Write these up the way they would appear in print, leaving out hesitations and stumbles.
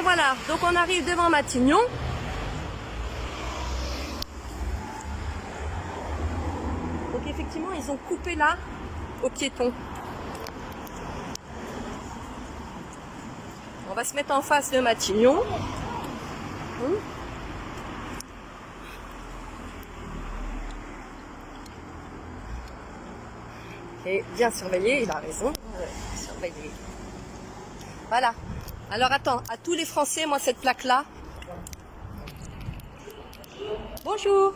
voilà, donc on arrive devant Matignon. Donc effectivement, ils ont coupé là aux piétons. On va se mettre en face de Matignon. Et bien surveiller, il a raison. Surveiller. Voilà. Alors attends, à tous les Français, moi cette plaque-là. Bonjour.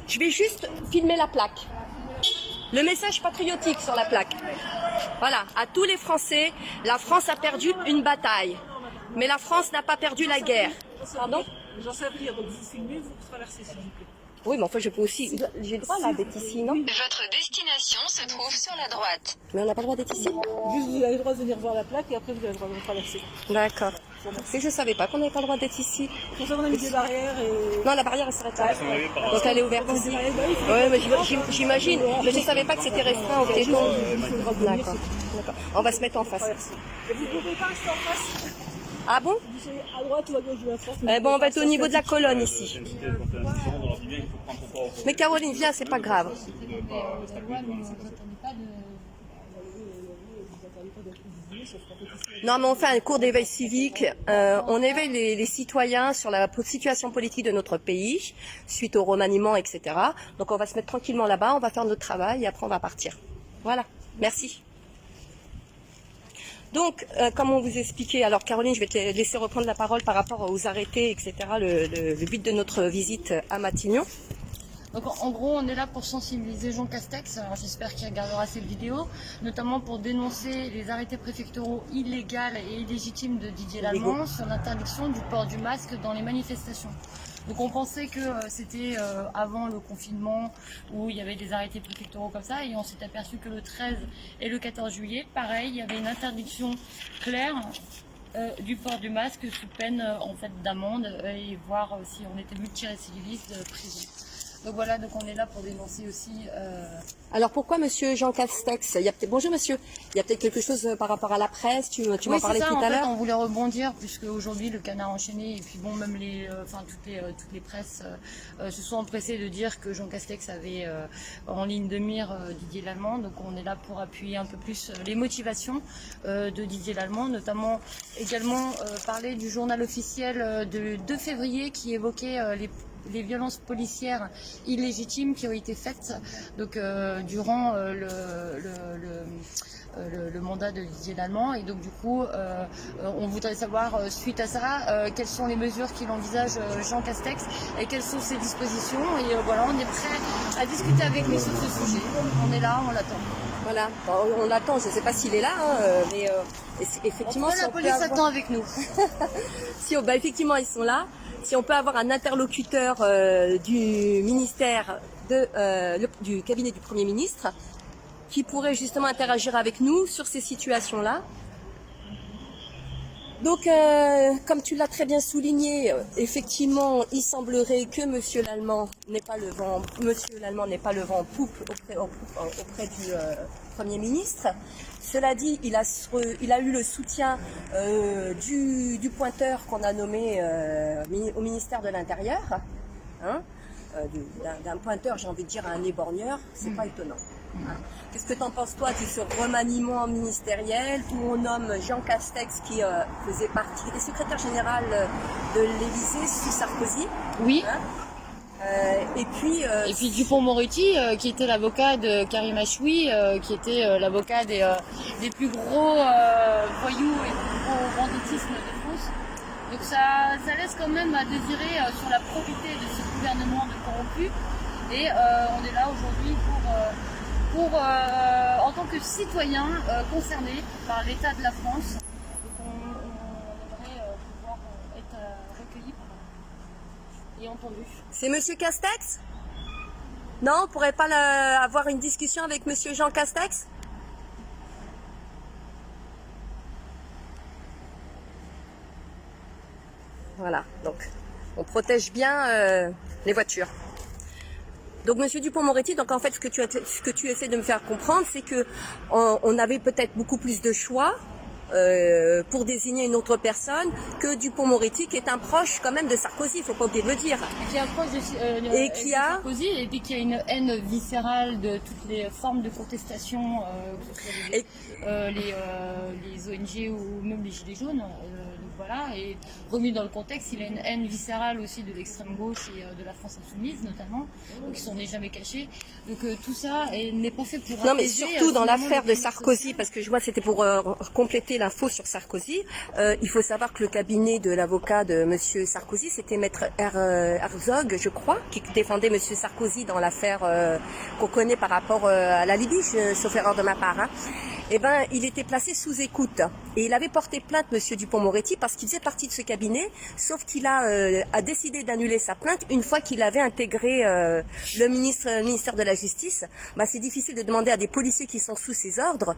Je vais juste filmer la plaque. Le message patriotique sur la plaque. Voilà, à tous les Français, la France a perdu une bataille. Mais la France n'a pas perdu la guerre. Pardon ? J'en sais rien, donc vous filmez, vous traversez s'il vous plaît. Oui, mais enfin je peux aussi. J'ai le droit là d'être ici, non ? Votre destination se trouve sur la droite. Mais on n'a pas le droit d'être ici ? Juste vous avez le droit de venir voir la plaque et après vous avez le droit de traverser. D'accord. Et je savais pas qu'on n'avait pas le droit d'être ici. Pour ça on a mis des barrières et... Non, la barrière elle s'arrête là. Donc elle est ouverte ici. Oui, mais j'imagine. Mais je savais pas que c'était restreint aux piétons. D'accord. On va se mettre en face. Et vous ne pouvez pas rester en face. Ah bon ? À droite ou à gauche de la France. Bon, on va être au niveau de la colonne ici. Mais Caroline, viens, c'est pas grave. Non, mais on fait un cours d'éveil civique. On éveille les citoyens sur la situation politique de notre pays, suite au remaniement, etc. Donc on va se mettre tranquillement là-bas, on va faire notre travail et après on va partir. Voilà, merci. Donc, comme on vous expliquait, alors Caroline, je vais te laisser reprendre la parole par rapport aux arrêtés, etc., le but de notre visite à Matignon. Donc en gros, on est là pour sensibiliser Jean Castex, alors j'espère qu'il regardera cette vidéo, notamment pour dénoncer les arrêtés préfectoraux illégaux et illégitimes de Didier Lallement sur l'interdiction du port du masque dans les manifestations. Donc on pensait que c'était avant le confinement où il y avait des arrêtés préfectoraux comme ça, et on s'est aperçu que le 13 et le 14 juillet, pareil, il y avait une interdiction claire du port du masque sous peine en fait d'amende et voir si on était multirécidiviste de prison. Donc voilà, donc on est là pour dénoncer aussi. Alors pourquoi Monsieur Jean Castex ? Bonjour Monsieur, il y a peut-être quelque chose par rapport à la presse, tu m'en parlais tout à l'heure. On voulait rebondir puisque aujourd'hui le Canard enchaîné et puis bon même toutes les presses se sont empressées de dire que Jean Castex avait en ligne de mire Didier Lallement. Donc on est là pour appuyer un peu plus les motivations de Didier Lallement, notamment également parler du journal officiel de 2 février qui évoquait les violences policières illégitimes qui ont été faites donc durant le mandat de Didier Lallement, et donc du coup on voudrait savoir suite à ça quelles sont les mesures qu'il envisage Jean Castex et quelles sont ses dispositions, et voilà, on est prêt à discuter avec lui sur ce sujet. On est là, on l'attend. Voilà, bon, on l'attend, je ne sais pas s'il est là, mais effectivement... La police attend avec nous. Effectivement, ils sont là. Si on peut avoir un interlocuteur du ministère, du cabinet du Premier ministre, qui pourrait justement interagir avec nous sur ces situations-là. Donc, comme tu l'as très bien souligné, effectivement, il semblerait que Monsieur Lallement n'est pas le vent en poupe auprès du Premier ministre. Cela dit, il a eu le soutien du pointeur qu'on a nommé au ministère de l'Intérieur, d'un pointeur, j'ai envie de dire, à un éborgneur, c'est pas étonnant. Qu'est-ce que tu en penses, toi, de ce remaniement ministériel où on nomme Jean Castex, qui faisait partie des secrétaires généraux de l'Élysée sous Sarkozy? Oui. Et puis Dupond-Moretti, qui était l'avocat de Karim Achoui, qui était l'avocat des plus gros voyous et plus gros banditisme de France. Donc ça laisse quand même à désirer sur la probité de ce gouvernement de corrompus. Et on est là aujourd'hui en tant que citoyen concerné par l'état de la France. Donc on aimerait pouvoir être recueillis et entendu. C'est Monsieur Castex? Non, on pourrait pas avoir une discussion avec Monsieur Jean Castex? Voilà, donc on protège bien les voitures. Donc Monsieur Dupond-Moretti, donc en fait ce que tu essaies de me faire comprendre, c'est que on avait peut-être beaucoup plus de choix pour désigner une autre personne que Dupond-Moretti, qui est un proche quand même de Sarkozy, il faut pas oublier de le dire. Qui approche Et qui a Sarkozy, et puis qui a une haine viscérale de toutes les formes de contestation, que ce soit les ONG ou même les Gilets jaunes. Donc voilà, et remis dans le contexte, il a une haine viscérale aussi de l'extrême gauche et de la France insoumise notamment, donc ils sont jamais cachés. Donc tout ça n'est pas fait pour... Non, mais apaiser, surtout dans finalement, l'affaire le de conflit Sarkozy, social. parce que je vois c'était pour compléter l'info sur Sarkozy. Il faut savoir que le cabinet de l'avocat de Monsieur Sarkozy, c'était Maître Herzog, je crois, qui défendait Monsieur Sarkozy dans l'affaire qu'on connaît par rapport à la Libye, sauf erreur de ma part. Hein. Eh ben, il était placé sous écoute et il avait porté plainte Monsieur Dupond-Moretti parce qu'il faisait partie de ce cabinet, sauf qu'il a décidé d'annuler sa plainte une fois qu'il avait intégré le ministère de la Justice. Bah, c'est difficile de demander à des policiers qui sont sous ses ordres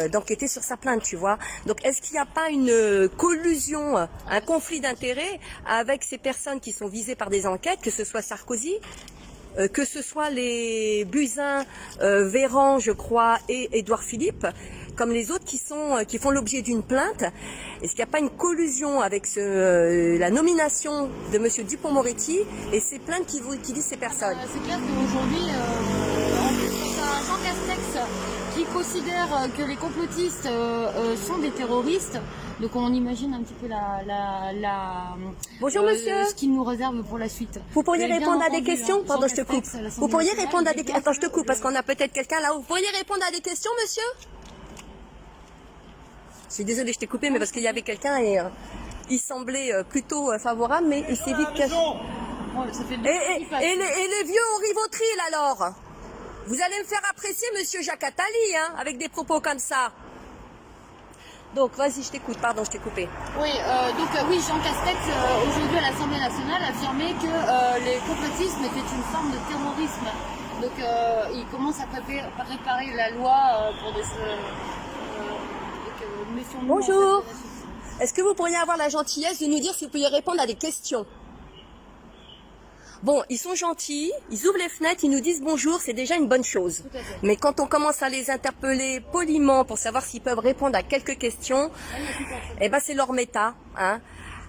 d'enquêter sur sa plainte, tu vois. Donc, est-ce qu'il n'y a pas une collusion, un conflit d'intérêts avec ces personnes qui sont visées par des enquêtes, que ce soit Sarkozy, que ce soit les Buzyn, Véran, je crois, et Édouard Philippe, comme les autres qui font l'objet d'une plainte. Est-ce qu'il n'y a pas une collusion avec la nomination de Monsieur Dupond-Moretti et ces plaintes qui visent ces personnes? C'est clair qu'aujourd'hui, en plus, quand t'as Jean Castex qui considère que les complotistes sont des terroristes, donc on imagine un petit peu Bonjour monsieur. ce qu'il nous réserve pour la suite. Vous pourriez Vous avez bien répondre à des entendu, questions? hein, Pardon, Jean je te coupe. Castex à l'Assemblée Vous pourriez nationale, répondre à il est des... bien Attends, je te coupe, parce sûr, qu'on a peut-être quelqu'un là. Vous pourriez répondre à des questions, monsieur? Je suis désolée, je t'ai coupé, mais parce qu'il y avait quelqu'un et il semblait plutôt favorable, mais il s'est vite caché. Ouais, ça fait deux Et, fois et, qu'il passe. et les vieux au Rivotril alors? Vous allez me faire apprécier monsieur Jacques Attali, hein, avec des propos comme ça. Donc vas-y, je t'écoute, pardon, je t'ai coupé. Oui, oui, Jean Castex, aujourd'hui à l'Assemblée nationale, affirmait que les complotismes étaient une forme de terrorisme. Donc il commence à préparer la loi pour des... méfions-nous, Bonjour. en fait. Est-ce que vous pourriez avoir la gentillesse de nous dire si vous pouviez répondre à des questions? Bon, ils sont gentils, ils ouvrent les fenêtres, ils nous disent bonjour, c'est déjà une bonne chose. Tout à fait. Mais quand on commence à les interpeller poliment pour savoir s'ils peuvent répondre à quelques questions, eh ben c'est leur méta, hein.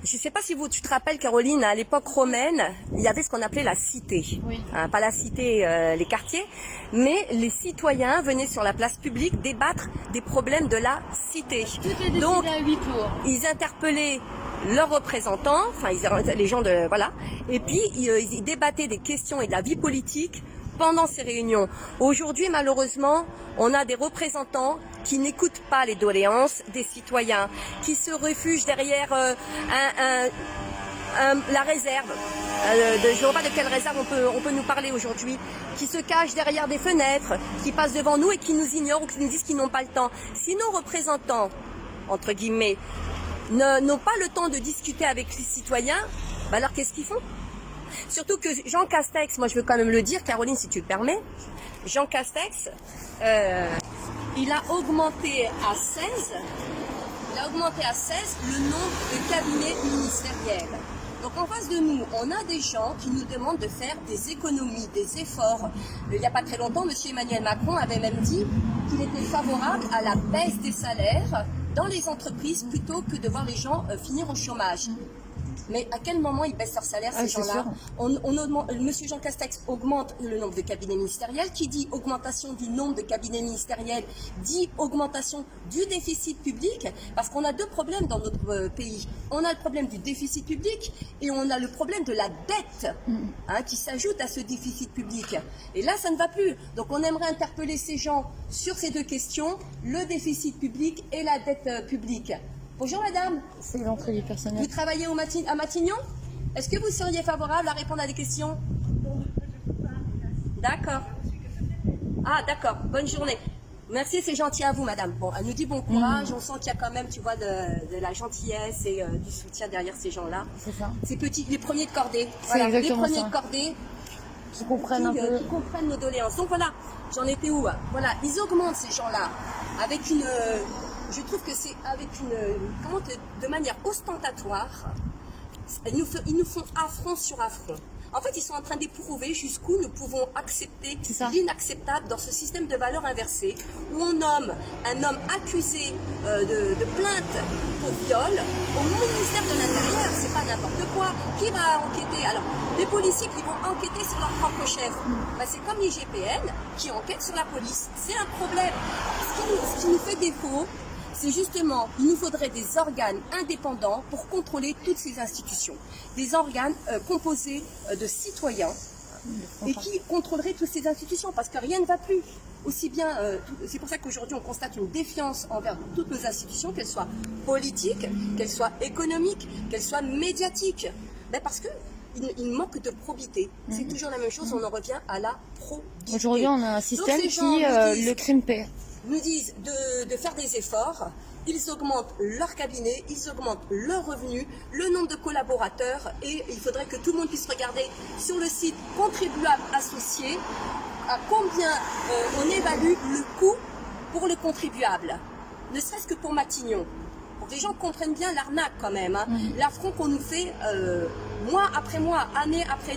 Je ne sais pas si tu te rappelles, Caroline, à l'époque romaine, il y avait ce qu'on appelait la cité. Oui. Hein, pas la cité, les quartiers, mais les citoyens venaient sur la place publique débattre des problèmes de la cité. Tout est décidé Donc, à huis clos. ils interpellaient leurs représentants, enfin les gens de voilà, et puis ils débattaient des questions et de la vie politique pendant ces réunions. Aujourd'hui, malheureusement, on a des représentants qui n'écoutent pas les doléances des citoyens, qui se réfugient derrière la réserve. Je ne vois pas de quelle réserve on peut nous parler aujourd'hui, qui se cachent derrière des fenêtres, qui passent devant nous et qui nous ignorent ou qui nous disent qu'ils n'ont pas le temps. Si nos représentants, entre guillemets, n'ont pas le temps de discuter avec les citoyens, bah alors qu'est-ce qu'ils font? Surtout que Jean Castex, moi je veux quand même le dire, Caroline si tu le permets, Jean Castex, il a augmenté à 16 le nombre de cabinets ministériels. Donc en face de nous, on a des gens qui nous demandent de faire des économies, des efforts. Il n'y a pas très longtemps, M. Emmanuel Macron avait même dit qu'il était favorable à la baisse des salaires dans les entreprises plutôt que de voir les gens finir au chômage. Mais à quel moment ils baissent leur salaire, ces gens-là? Monsieur Jean Castex augmente le nombre de cabinets ministériels. Qui dit augmentation du nombre de cabinets ministériels dit augmentation du déficit public. Parce qu'on a deux problèmes dans notre pays. On a le problème du déficit public et on a le problème de la dette qui s'ajoute à ce déficit public. Et là, ça ne va plus. Donc on aimerait interpeller ces gens sur ces deux questions, le déficit public et la dette publique. Bonjour madame. C'est l'entrée du personnel. Vous travaillez à Matignon? Est-ce que vous seriez favorable à répondre à des questions? D'accord. Ah d'accord, bonne journée. Merci, c'est gentil à vous madame. Bon, elle nous dit bon courage, on sent qu'il y a quand même, tu vois, de la gentillesse et du soutien derrière ces gens-là. C'est ça. Ces petits, les premiers de cordée. C'est Voilà, les exactement premiers ça. de cordée. Qui comprennent un peu. Qui comprennent nos doléances. Donc voilà, j'en étais où? Voilà, ils augmentent ces gens-là avec une... je trouve que c'est avec de manière ostentatoire. Ils nous font affront sur affront. En fait, ils sont en train d'éprouver jusqu'où nous pouvons accepter C'est ça. l'inacceptable dans ce système de valeurs inversées, où on nomme un homme accusé de plainte pour viol au ministère de l'Intérieur. C'est pas n'importe quoi. Qui va enquêter? Alors, des policiers qui vont enquêter sur leur propre chef. Ben, c'est comme l'IGPN qui enquête sur la police. C'est un problème. Ce qui nous fait défaut, c'est justement, il nous faudrait des organes indépendants pour contrôler toutes ces institutions. Des organes composés de citoyens et qui contrôleraient toutes ces institutions parce que rien ne va plus. Aussi bien, c'est pour ça qu'aujourd'hui on constate une défiance envers toutes nos institutions, qu'elles soient politiques, qu'elles soient économiques, qu'elles soient médiatiques. Ben parce que il manque de probité. C'est toujours la même chose, on en revient à la probité. Aujourd'hui, on a un système ces qui, gens nous disent- le crime paie. nous disent de faire des efforts, ils augmentent leur cabinet, ils augmentent leurs revenus, le nombre de collaborateurs et il faudrait que tout le monde puisse regarder sur le site contribuables associés à combien on évalue le coût pour le contribuable, ne serait-ce que pour Matignon. Pour que les gens comprennent bien l'arnaque quand même, hein. L'affront qu'on nous fait mois après mois, année après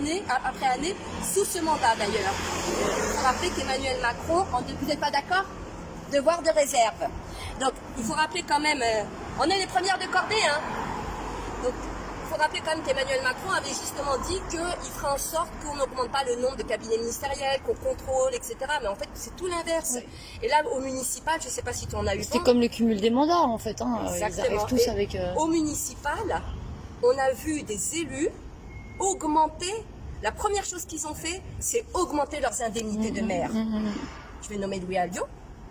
année, sous ce mandat d'ailleurs. Il faut rappeler qu'Emmanuel Macron, vous n'êtes pas d'accord? Devoir de réserve. Donc, il faut rappeler quand même, on est les premières de cordée, hein. Donc, il faut rappeler quand même qu'Emmanuel Macron avait justement dit qu'il ferait en sorte qu'on n'augmente pas le nombre de cabinets ministériels, qu'on contrôle, etc. Mais en fait, c'est tout l'inverse. Oui. Et là, au municipal, je ne sais pas si tu en as eu C'est vent. comme le cumul des mandats, en fait. Hein. Ils Exactement. arrivent tous Et avec... Au municipal, on a vu des élus augmenter. La première chose qu'ils ont fait, c'est augmenter leurs indemnités de maire. Je vais nommer Louis Alliot,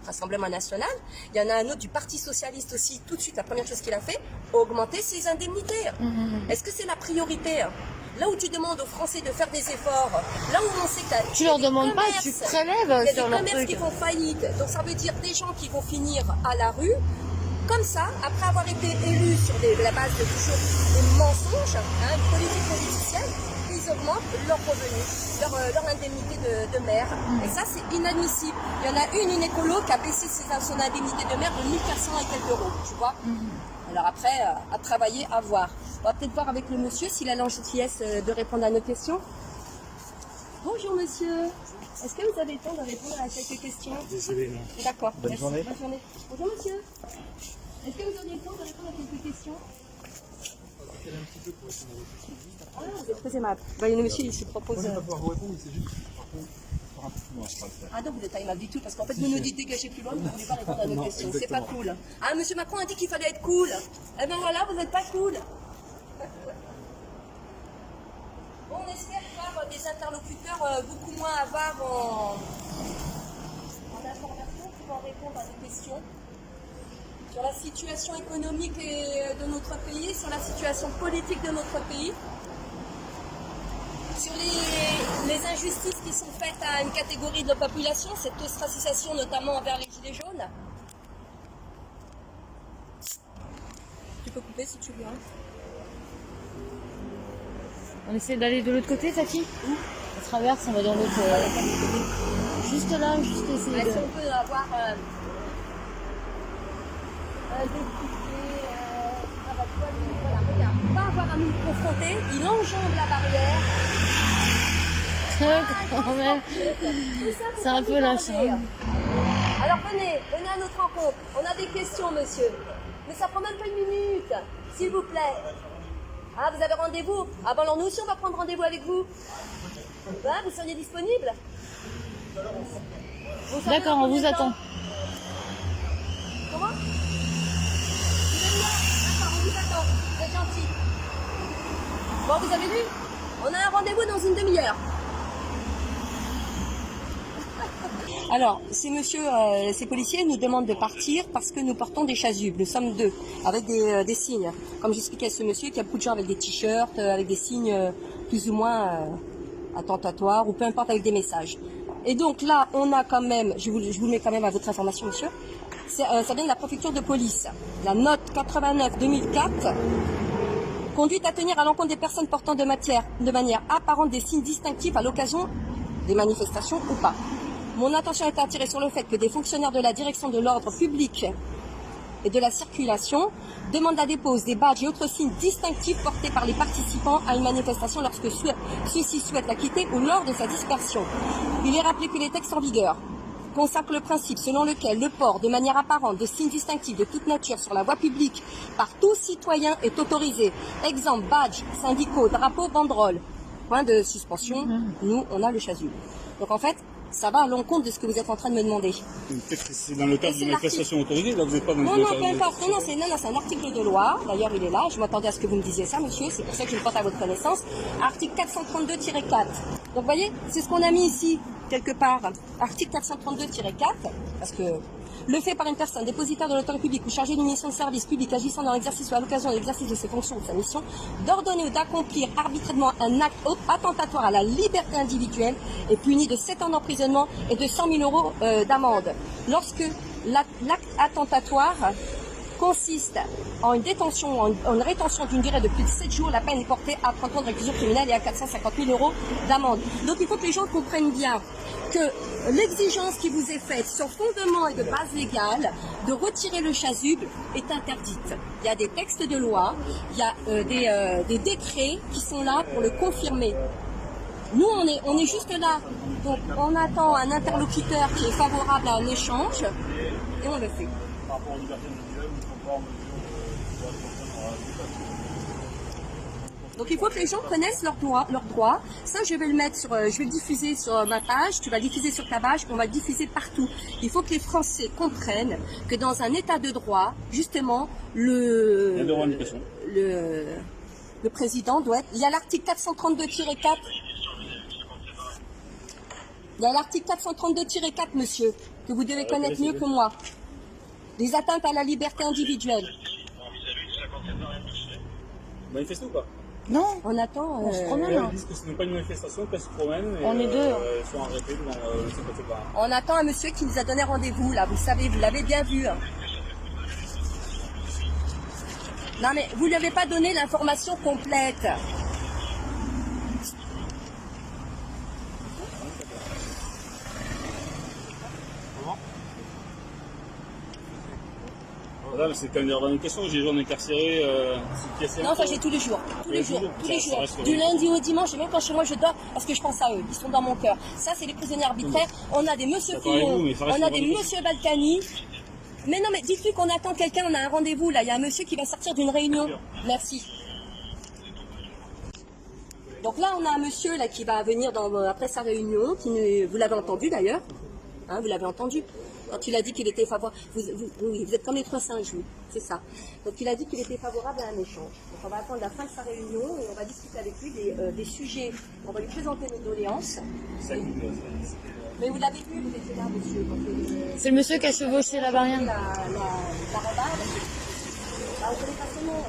Rassemblement National. Il y en a un autre du Parti Socialiste aussi. Tout de suite, la première chose qu'il a fait, augmenter ses indemnités. Est-ce que c'est la priorité? Là où tu demandes aux Français de faire des efforts, là où on sait que Tu leur demandes pas, tu prélèves il y a des sur leur commerces truc. qui font faillite. Donc ça veut dire des gens qui vont finir à la rue. Comme ça, après avoir été élus sur la base de toujours des mensonges, hein, une politique politicienne, ils augmentent leurs revenus, leur indemnité de maire. Et ça, c'est inadmissible. Il y en a une écolo qui a baissé son indemnité de maire de 1400 et quelques euros, tu vois. Alors après, à travailler, à voir. On va peut-être voir avec le monsieur s'il a la gentillesse de répondre à nos questions. Bonjour monsieur. Est-ce que vous avez le temps de répondre à quelques questions? Désolé, non. D'accord. Bonne Merci. journée. Bonne journée. Bonjour monsieur. Est-ce que vous auriez le temps de répondre à quelques questions? Ah, vous êtes très aimable. Bah, le monsieur, il se propose. On va pouvoir vous répondre, mais c'est juste par contre, par un peu plus loin, je crois le faire. Ah non, vous n'êtes pas aimable du tout, parce qu'en fait, vous nous dites dégagez plus loin, vous ne voulez pas répondre à nos Non, questions. C'est pas exactement. cool. Ah, monsieur Macron a dit qu'il fallait être cool. Eh ben voilà, vous n'êtes pas cool. Bon, on espère avoir des interlocuteurs beaucoup moins avares en information qui vont répondre à des questions sur la situation économique de notre pays, sur la situation politique de notre pays, sur les injustices qui sont faites à une catégorie de la population, cette ostracisation notamment envers les gilets jaunes. Tu peux couper si tu veux. Hein. On essaie d'aller de l'autre côté, Tati? On traverse, on va dans l'autre... Juste là, juste essayer Est-ce de... qu'on peut avoir voilà, regarde, on va avoir à nous confronter, il enjambe la barrière. Quand même. Tout ça, C'est un peu lâche, hein. Alors venez à notre rencontre. On a des questions, monsieur. Mais ça prend même pas une minute, s'il vous plaît. Ah, vous avez rendez-vous? Ah ben alors nous aussi on va prendre rendez-vous avec vous. Ah, vous seriez disponible? Vous savez D'accord, dans on combien vous de temps? attend. Comment? Vous êtes là? D'accord, on vous attend. Vous êtes gentil. Bon, vous avez vu? On a un rendez-vous dans une demi-heure. Alors, ces policiers nous demandent de partir parce que nous portons des chasubles. Nous sommes deux, avec des signes. Comme j'expliquais à ce monsieur, qu'il y a beaucoup de gens avec des t-shirts, avec des signes plus ou moins attentatoires, ou peu importe, avec des messages. Et donc là, on a quand même, je vous le mets quand même à votre information, monsieur, ça vient de la préfecture de police. La note 89-2004, conduite à tenir à l'encontre des personnes portant de manière apparente des signes distinctifs à l'occasion des manifestations ou pas. Mon attention est attirée sur le fait que des fonctionnaires de la direction de l'ordre public et de la circulation demande la dépose des badges et autres signes distinctifs portés par les participants à une manifestation lorsque ceux-ci souhaitent la quitter ou lors de sa dispersion. Il est rappelé que les textes en vigueur consacrent le principe selon lequel le port de manière apparente de signes distinctifs de toute nature sur la voie publique par tout citoyen est autorisé. Exemple, badges, syndicaux, drapeaux, banderoles. Point de suspension, nous on a le chasuble. Donc en fait, ça va à l'encontre de ce que vous êtes en train de me demander. Peut-être que c'est dans le cadre Et d'une c'est manifestation autorisée, là vous n'êtes pas dans Non, le non, cadre peu de- importe. Non, c'est un article de loi. D'ailleurs, il est là. Je m'attendais à ce que vous me disiez ça, monsieur. C'est pour ça que je le porte à votre connaissance. Article 432-4. Donc, vous voyez, c'est ce qu'on a mis ici, quelque part. Article 432-4. Parce que le fait par une personne dépositaire de l'autorité publique ou chargée d'une mission de service public agissant dans l'exercice ou à l'occasion de l'exercice de ses fonctions ou de sa mission, d'ordonner ou d'accomplir arbitrairement un acte attentatoire à la liberté individuelle est puni de 7 ans d'emprisonnement et de 100 000 euros d'amende. Lorsque l'acte attentatoire consiste en une détention, en une rétention d'une durée de plus de 7 jours, la peine est portée à 30 ans de réclusion criminelle et à 450 000 euros d'amende. Donc il faut que les gens comprennent bien que l'exigence qui vous est faite sur fondement et de base légale de retirer le chasuble est interdite. Il y a des textes de loi, il y a des décrets qui sont là pour le confirmer. Nous, on est juste là. Donc, on attend un interlocuteur qui est favorable à un échange et on le fait. Par rapport aux libertés individuelles, nous ne sommes pas en mesure de répondre à Donc, il faut que les gens connaissent leurs droits. Ça, je vais le mettre je vais le diffuser sur ma page, tu vas le diffuser sur ta page, on va le diffuser partout. Il faut que les Français comprennent que dans un état de droit, justement, Il y a des revendications. le président doit être... Il y a l'article 432-4. Il y a l'article 432-4, monsieur, que vous devez connaître mieux que moi. Les atteintes à la liberté individuelle. Manifester ou pas? Non, On attend... on se promène. Ils disent que ce n'est pas une manifestation, qu'elles se promènent. Et, On est deux. Ils sont arrêtés devant le secrétaire. On attend un monsieur qui nous a donné rendez-vous, là, vous savez, vous l'avez bien vu. Non mais, vous ne lui avez pas donné l'information complète. Voilà, c'est quand même des revendications. J'ai des gens incarcérés. Non, ça j'ai tous les jours. Tous les jours. Tous les jours. Du lundi au dimanche, et même quand chez moi je dors, parce que je pense à eux. Ils sont dans mon cœur. Ça, c'est les prisonniers arbitraires. On a des monsieur D'accord avec Fillon, vous, mais ça reste on a une des revendication. monsieur Balkany. Mais non, mais dites-lui qu'on attend quelqu'un, on a un rendez-vous là. Il y a un monsieur qui va sortir d'une réunion. Merci. Donc là, on a un monsieur là qui va venir après sa réunion, vous l'avez entendu d'ailleurs, hein, vous l'avez entendu. Quand il a dit qu'il était favorable, vous êtes comme les trois singes, vous, c'est ça. Donc il a dit qu'il était favorable à un échange. Donc on va attendre la fin de sa réunion et on va discuter avec lui des sujets. On va lui présenter nos doléances. Mais vous l'avez vu, vous étiez là, monsieur. C'est le monsieur qui a chevauché la barrière. La rebarbe. Bah, on connaît pas son nom.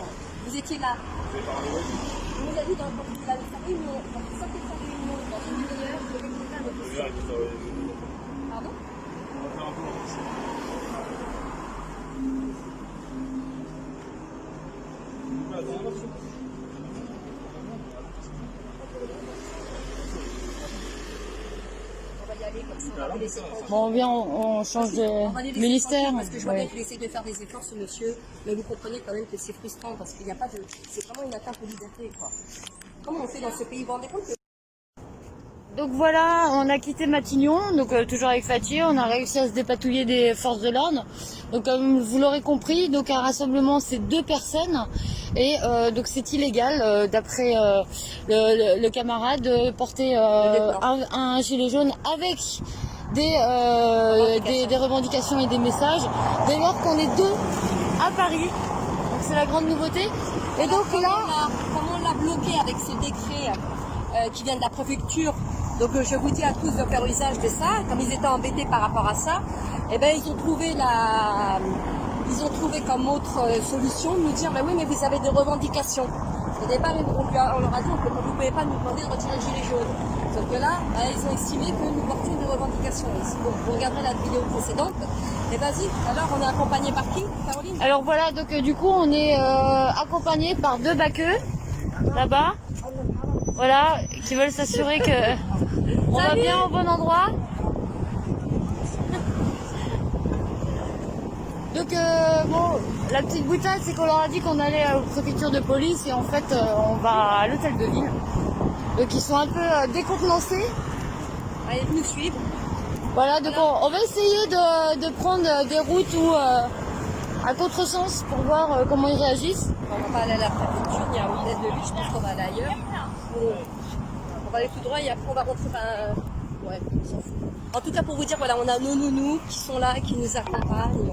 Vous étiez là. On nous a dit quand vous avez sa réunion, quand vous sortez de sa réunion, dans une demi-heure, vous devez faire votre dossier. Pardon? On va y aller comme ça, on va vous laisser tranquille. Bon, viens, on change On va les de laisser ministère. tranquilles parce que je vois bien Ouais. qu'il essaie de faire des efforts, ce monsieur, mais vous comprenez quand même que c'est frustrant parce qu'il n'y a pas de... C'est vraiment une atteinte aux libertés, quoi. Comment on fait dans ce pays? Vous vous rendez compte que... Donc voilà, on a quitté Matignon, donc toujours avec Fatih, on a réussi à se dépatouiller des forces de l'ordre. Donc comme vous l'aurez compris, donc un rassemblement c'est 2 personnes et donc c'est illégal d'après le camarade de porter un gilet jaune avec des revendications et des messages dès lors qu'on est 2 à Paris. Donc c'est la grande nouveauté. Et donc là, Comment on l'a bloqué avec ce décret qui vient de la préfecture? Donc je vous dis à tous de faire usage de ça. Comme ils étaient embêtés par rapport à ça, eh ben ils ont trouvé comme autre solution de nous dire bah oui mais vous avez des revendications. Au départ on leur a dit vous ne pouvez pas nous demander de retirer le gilet jaune. Sauf que là ils ont estimé que nous portions des revendications. Et si vous regarderez la vidéo précédente, et vas-y. Alors on est accompagné par qui, Caroline? alors voilà, donc du coup on est accompagné par 2 baqueux là-bas, voilà, qui veulent s'assurer que on va bien au bon endroit. Donc bon, la petite boutade, c'est qu'on leur a dit qu'on allait aux préfectures de police et en fait on va à l'hôtel de ville. Donc ils sont un peu décontenancés. Allez, nous suivre. Voilà, donc on va essayer de prendre des routes où à contresens pour voir comment ils réagissent. On va pas aller à la préfecture, il y a un hôtel de ville, je pense qu'on va aller ailleurs. On va aller tout droit et après on va rentrer. Ouais, on s'en fout. En tout cas, pour vous dire, voilà, on a nos nounous qui sont là, qui nous accompagnent.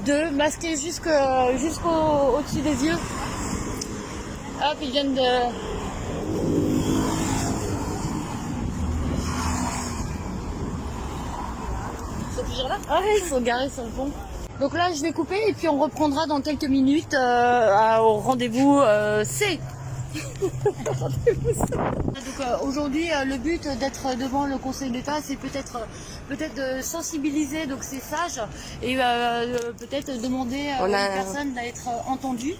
Deux masqués jusqu'au-dessus des yeux. Hop, ils viennent de... Ils sont toujours là? Ah ouais, ils sont garés sur le pont. Donc là, je vais couper et puis on reprendra dans quelques minutes au rendez-vous C. Donc aujourd'hui, le but d'être devant le Conseil d'État, c'est peut-être de sensibiliser donc ces sages et peut-être demander à une personne d'être entendue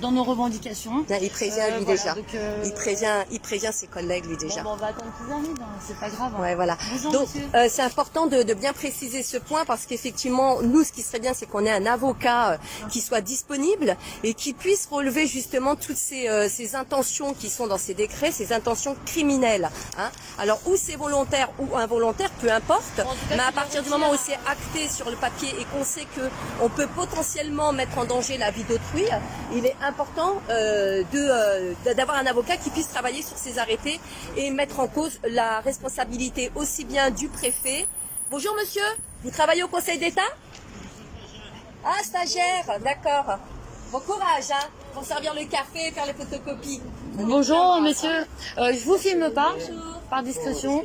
dans nos revendications. Il prévient lui déjà. Donc, Il prévient ses collègues lui déjà. Bon, on va attendre qu'ils arrivent, hein, c'est pas grave. Hein. Ouais, voilà. Bonjour, Donc monsieur. c'est important de bien préciser ce point parce qu'effectivement, nous, ce qui serait bien, c'est qu'on ait un avocat qui soit disponible et qui puisse relever justement toutes ces intentions qui sont dans ces décrets, ces intentions criminelles. Hein. Alors, ou c'est volontaire ou involontaire, peu importe, mais à partir du moment où c'est acté sur le papier et qu'on sait qu'on peut potentiellement mettre en danger la vie d'autrui, il est important d'avoir un avocat qui puisse travailler sur ces arrêtés et mettre en cause la responsabilité aussi bien du préfet. Bonjour monsieur, vous travaillez au Conseil d'État? Ah, stagiaire, d'accord. Bon courage, hein, pour servir le café et faire les photocopies. Bonjour messieurs, je vous filme pas, par discrétion,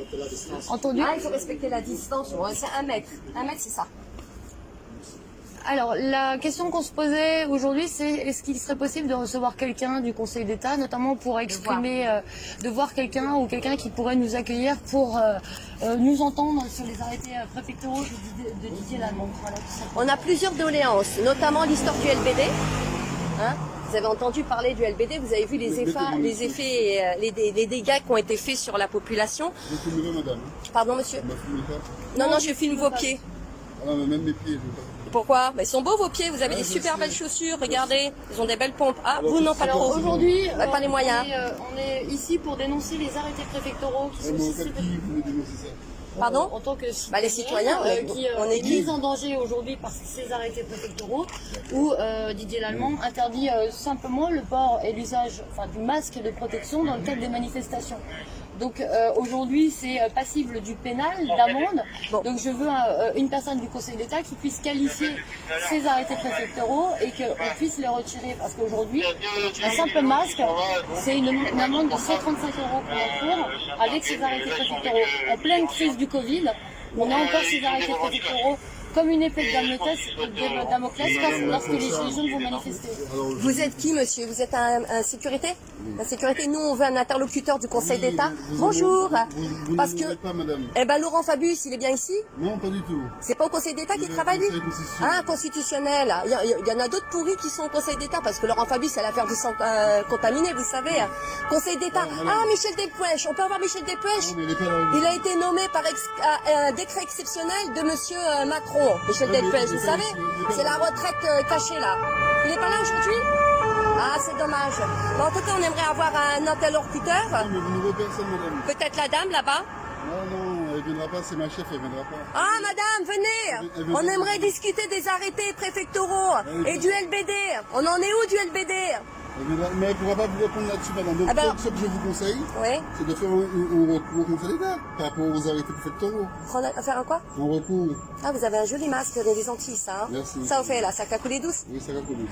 entendu. Ah, il faut respecter la distance, ouais, c'est 1 mètre. 1 mètre, c'est ça. Alors, la question qu'on se posait aujourd'hui, c'est est-ce qu'il serait possible de recevoir quelqu'un du Conseil d'État, notamment pour exprimer, de voir quelqu'un ou quelqu'un qui pourrait nous accueillir pour nous entendre sur les arrêtés préfectoraux de Didier Lallement. Voilà, tout simplement. On a plusieurs doléances, notamment l'histoire du LBD. Hein, vous avez entendu parler du LBD, vous avez vu les effets, les dégâts qui ont été faits sur la population. Vous filmez madame. Pardon monsieur? Vous filmez pas. Non, je filme vos pieds. Ah non, mais même mes pieds. Pourquoi? Ils sont beaux vos pieds, vous avez des super belles chaussures, regardez, ils ont des belles pompes. Ah, vous non, pas trop. Alors aujourd'hui, pas les moyens. on est ici pour dénoncer les arrêtés préfectoraux qui sont susceptibles. Qui voulait dénoncer ça? Pardon? En tant que les citoyens, qui on est mis en danger aujourd'hui par ces arrêtés préfectoraux où Didier Lallement interdit simplement le port et l'usage du masque de protection dans le cadre des manifestations. Donc aujourd'hui c'est passible du pénal, d'amende. Bon. Donc je veux une personne du Conseil d'État qui puisse qualifier ces arrêtés préfectoraux et qu'on puisse les retirer. Parce qu'aujourd'hui, un simple masque, c'est une amende de 135 € pour encours avec ces arrêtés préfectoraux. En pleine crise du Covid, on a encore ces arrêtés préfectoraux comme une épée de Damoclès lorsque les gilets jaunes vont manifester. Vous êtes qui, monsieur? Vous êtes un sécurité? La sécurité, nous, on veut un interlocuteur du Conseil d'État. Bonjour. Vous Parce ne que, pas, madame. Laurent Fabius, il est bien ici? Non, pas du tout. C'est pas au Conseil d'État qu'il travaille, lui? Ah, constitutionnel. Il y en a d'autres pourris qui sont au Conseil d'État, parce que Laurent Fabius, c'est l'affaire du sang contaminé, vous savez. Conseil d'État. Ah, Michel Delpech. On peut avoir Michel Delpech? Il a été nommé par un décret exceptionnel de monsieur Macron. Michel Delpech, vous savez, c'est la retraite cachée là. Il n'est pas là aujourd'hui? Ah, c'est dommage. Bon, en tout cas, on aimerait avoir un interlocuteur. Mais vous ne voyez personne, madame. Peut-être la dame là-bas. Non, elle viendra pas, c'est ma chef, elle viendra pas. Ah, madame, venez. On aimerait discuter des arrêtés préfectoraux et du LBD. On en est où du LBD? Mais elle ne pourra pas vous répondre là-dessus, madame. Donc, ce que je vous conseille, c'est de faire un recours au Conseil d'État par rapport aux arrêtés préfectoraux. Faire un quoi? Un recours. Ah, vous avez un joli masque, des Antilles, ça. Hein. Merci. Ça, au fait, là, ça a coulé douce. Oui, ça va couler.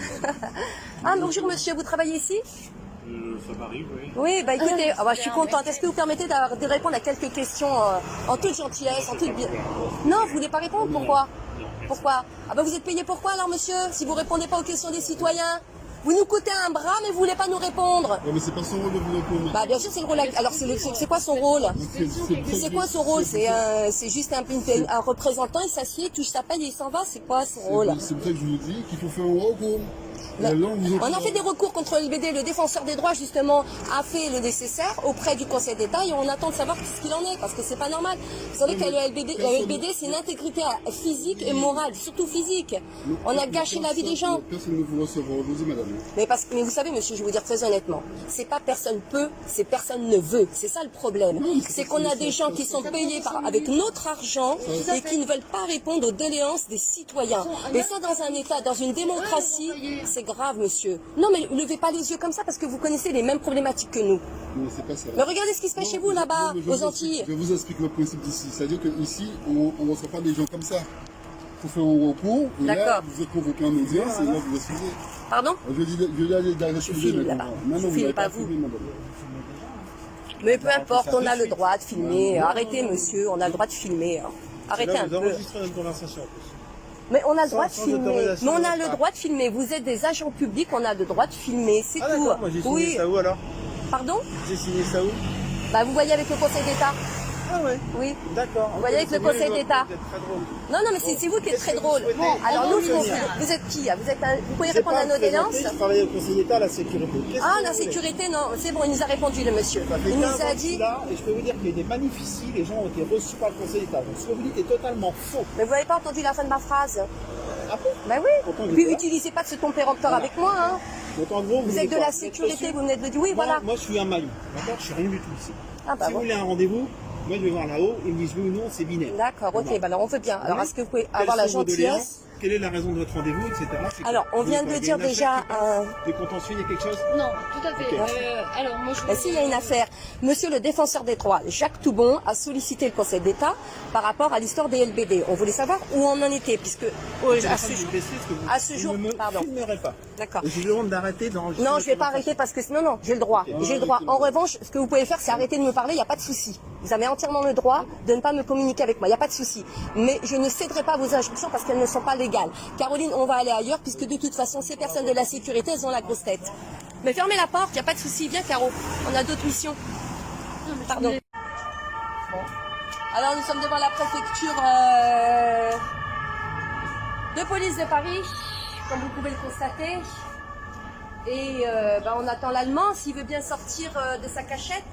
Ah, bonjour, monsieur, vous travaillez ici? Ça m'arrive, oui. Oui, écoutez, je suis contente. Est-ce que vous permettez de répondre à quelques questions en toute gentillesse, en toute bien... Non, vous voulez pas répondre? Pourquoi? Pourquoi? Ah vous êtes payé pourquoi alors, monsieur? Si vous répondez pas aux questions des citoyens? Vous nous coûtez un bras, mais vous voulez pas nous répondre? Ouais, mais c'est pas son rôle de vous répondre. Bien sûr, c'est le rôle. Alors, c'est quoi son rôle? C'est quoi son rôle? C'est juste un représentant, il s'assied, touche sa paille et il s'en va. C'est quoi son rôle? C'est pour ça que je vous dis qu'il faut faire un recours. Là, On a fait des recours contre le LBD. Le défenseur des droits, justement, a fait le nécessaire auprès du Conseil d'État et on attend de savoir ce qu'il en est, parce que c'est pas normal. Vous savez que le LBD, c'est une intégrité physique et morale, surtout physique. On a gâché la vie des gens. Personne ne vous recevra aujourd'hui, madame. Mais vous savez, monsieur, je vais vous dire très honnêtement, c'est pas personne peut, c'est personne ne veut. C'est ça le problème. C'est qu'on a des gens qui sont payés avec notre argent et qui ne veulent pas répondre aux doléances des citoyens. Et ça, dans un État, dans une démocratie, c'est grave, monsieur. Non, mais levez pas les yeux comme ça parce que vous connaissez les mêmes problématiques que nous. Non, c'est pas ça. Mais regardez ce qui se passe chez vous là-bas, aux Antilles. Je vous explique le principe d'ici. C'est-à-dire qu'ici, on ne reçoit pas des gens comme ça. Pour faire un recours, et là, vous êtes convoqué en audience et là, vous excusez. Pardon? Je dis aller d'excuser là-bas. Non, Je filme pas vous. Mais peu importe, on a le droit de filmer. Arrêtez, monsieur, on a le droit de filmer. Arrêtez un peu. enregistrez notre conversation en plus. Mais on a le droit de Sans filmer. autorisation Mais on de a votre le part. droit de filmer. Vous êtes des agents publics, on a le droit de filmer. C'est Ah tout. d'accord, moi j'ai signé Oui. ça où alors? Pardon? J'ai signé ça où? Bah, vous voyez avec le Conseil d'État. Ah ouais, Oui. d'accord. Vous voyez avec le Conseil d'État. Non, non, mais c'est vous qui êtes très drôle. Bon, alors nous, vous êtes qui? Vous pouvez répondre à nos doléances? Je travaille au Conseil d'État à la sécurité. Ah, la sécurité, non, c'est bon, il nous a répondu, le monsieur. Il nous a dit... Là, et je peux vous dire qu'il y a des manifs ici, les gens ont été reçus par le Conseil d'État. Donc ce que vous dites est totalement faux. Mais vous n'avez pas entendu la fin de ma phrase? Ah bon? Ben Pourtant, oui. je Puis sais pas. utilisez pas de ce ton pérempteur avec moi, hein. Donc en gros, Vous êtes de la quoi? sécurité, vous venez de dire oui, Moi, voilà. moi, je suis un maillon. D'accord? Je suis rien du tout ici. Ah, bah Si vous bon. voulez un rendez-vous, moi je vais voir là-haut, ils me disent oui ou non, c'est binaire. D'accord, ok, Voilà. bah alors on veut bien. Alors est-ce que vous pouvez Quelles avoir la sont vos doléances? gentillesse? Quelle est la raison de votre rendez-vous, etc. C'est Alors, quoi? on vient Vous de voulez dire quoi? Il y a une déjà affaire qui passe? Des contentieux, il y a quelque chose? Non, tout à fait. Ok. Alors, moi, je... Ben, s'il y a une affaire, monsieur le défenseur des droits, Jacques Toubon, a sollicité le Conseil d'État par rapport à l'histoire des LBD. On voulait savoir où on en était, puisque à ce jour, vous ne me pardon. filmerez pas. D'accord. Et je vous demande d'arrêter d'enregistrer. Non, je vais pas arrêter parce que non, j'ai le droit. J'ai le droit. En revanche, ce que vous pouvez faire, c'est arrêter de me parler, il n'y a pas de souci. Vous avez entièrement le droit de ne pas me communiquer avec moi, il n'y a pas de souci. Mais je ne céderai pas à vos injonctions parce qu'elles ne sont pas légales. Caroline, on va aller ailleurs puisque de toute façon, ces personnes de la sécurité, elles ont la grosse tête. Mais fermez la porte, il n'y a pas de souci. Viens, Caro, on a d'autres missions. Pardon. Bon. Alors, nous sommes devant la préfecture de police de Paris, comme vous pouvez le constater. Et on attend l'Allemand s'il veut bien sortir de sa cachette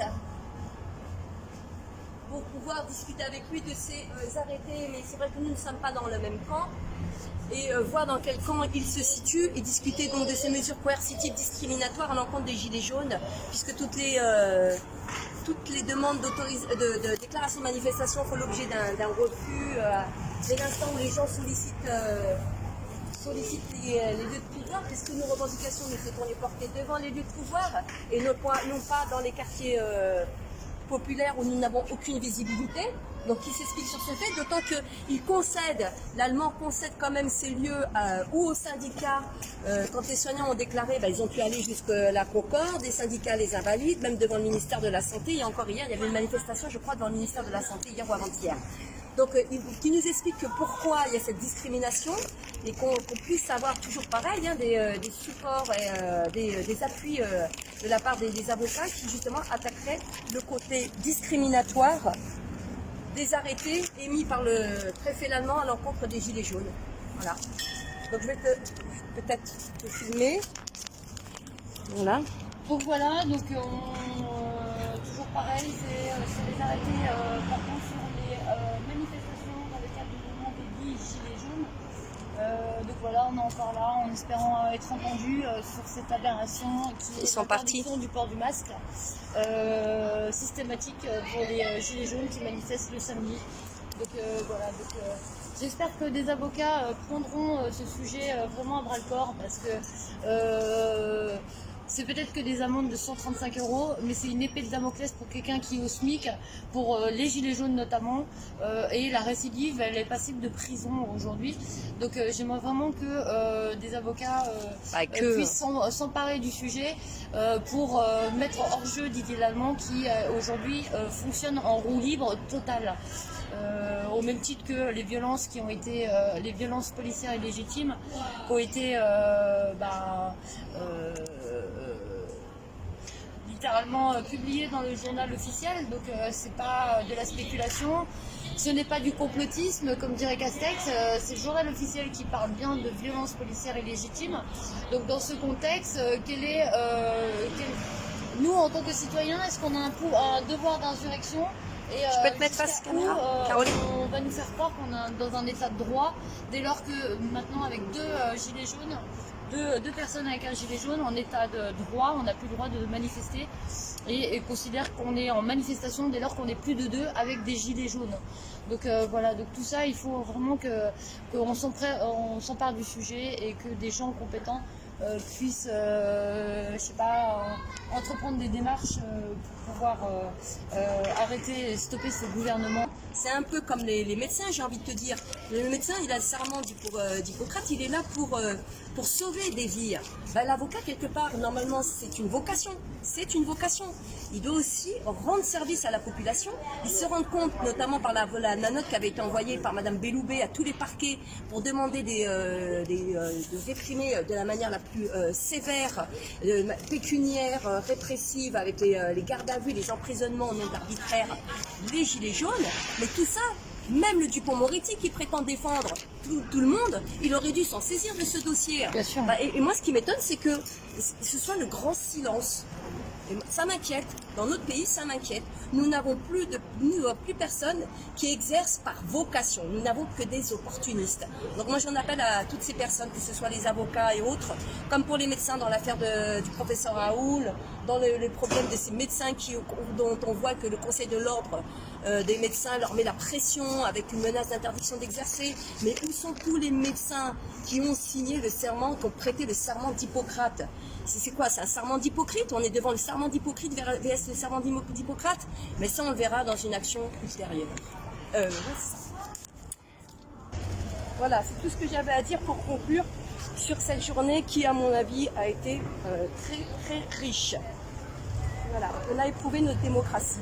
pour pouvoir discuter avec lui de ses arrêtés. Mais c'est vrai que nous ne sommes pas dans le même camp. Et voir dans quel camp il se situe et discuter donc de ces mesures coercitives discriminatoires à l'encontre des Gilets jaunes, puisque toutes les demandes de déclaration de manifestation font l'objet d'un refus. Dès l'instant où les gens sollicitent les lieux de pouvoir, puisque nos revendications, nous souhaitons les porter devant les lieux de pouvoir et non pas dans les quartiers populaires où nous n'avons aucune visibilité. Donc il s'explique sur ce fait, d'autant qu'il l'Allemand concède quand même ces lieux où aux syndicats, quand les soignants ont déclaré, ils ont pu aller jusqu'à la Concorde, les syndicats les invalident, même devant le ministère de la Santé. Et encore hier, il y avait une manifestation, je crois, devant le ministère de la Santé, hier ou avant-hier. Donc qui nous explique que pourquoi il y a cette discrimination et qu'on puisse avoir toujours pareil, des supports et des appuis de la part des avocats qui justement attaqueraient le côté discriminatoire des arrêtés émis par le préfet allemand à l'encontre des Gilets jaunes. Voilà. Donc je vais peut-être te filmer. Voilà. Donc voilà, toujours pareil, c'est les arrêtés par contre sur les manifestations dans le cadre du mouvement des Gilets jaunes. Donc voilà, on est encore là en espérant être entendu sur cette aberration qui est l'interdiction du port du masque systématique pour les Gilets jaunes qui manifestent le samedi. Donc voilà, j'espère que des avocats prendront ce sujet vraiment à bras le corps parce que c'est peut-être que des amendes de 135 €, mais c'est une épée de Damoclès pour quelqu'un qui est au SMIC, pour les Gilets jaunes notamment, et la récidive, elle est passible de prison aujourd'hui. Donc j'aimerais vraiment que des avocats puissent s'emparer du sujet pour mettre hors jeu Didier Lallemand qui aujourd'hui fonctionne en roue libre totale. Au même titre que les violences qui ont été, les violences policières illégitimes qui ont été littéralement publiées dans le journal officiel, donc c'est pas de la spéculation. Ce n'est pas du complotisme, comme dirait Castex, c'est le journal officiel qui parle bien de violence policière illégitime. Donc dans ce contexte, nous en tant que citoyens, est-ce qu'on a un devoir d'insurrection? Et je peux te mettre face caméra, Caroline. On va nous faire croire qu'on est dans un état de droit dès lors que maintenant avec gilets jaunes, deux personnes avec un gilet jaune en état de droit, on n'a plus le droit de manifester et considère qu'on est en manifestation dès lors qu'on est plus de 2 avec des gilets jaunes. Donc voilà, donc tout ça, il faut vraiment qu'on s'empare du sujet et que des gens compétents puissent, je sais pas, entreprendre des démarches pour pouvoir arrêter et stopper ce gouvernement. C'est un peu comme les médecins, j'ai envie de te dire. Le médecin, il a le serment d'Hippocrate, il est là pour sauver des vies. Ben, l'avocat, quelque part, normalement, c'est une vocation. C'est une vocation. Il doit aussi rendre service à la population. Il se rend compte, notamment par la note qui avait été envoyée par Madame Belloubet à tous les parquets pour demander de réprimer de la manière la plus sévère, pécuniaire, répressive, avec les gardes à vue, les emprisonnements au nom arbitraires, les gilets jaunes. Mais tout ça, même le Dupond-Moretti qui prétend défendre tout le monde, il aurait dû s'en saisir de ce dossier. Bien sûr. Et moi, ce qui m'étonne, c'est que ce soit le grand silence. Et ça m'inquiète. Dans notre pays, ça m'inquiète. Nous n'avons plus personne qui exerce par vocation. Nous n'avons que des opportunistes. Donc moi, j'en appelle à toutes ces personnes, que ce soit les avocats et autres, comme pour les médecins dans l'affaire du professeur Raoul, dans les problèmes de ces médecins dont on voit que le Conseil de l'ordre des médecins leur met la pression avec une menace d'interdiction d'exercer. Mais où sont tous les médecins qui ont signé le serment, qui ont prêté le serment d'Hippocrate? C'est quoi? C'est un serment d'hypocrite? On est devant le serment d'hypocrite vs le serment d'Hippocrate? Mais ça, on le verra dans une action ultérieure. Voilà, c'est tout ce que j'avais à dire pour conclure sur cette journée qui, à mon avis, a été très, très riche. Voilà, on a éprouvé notre démocratie.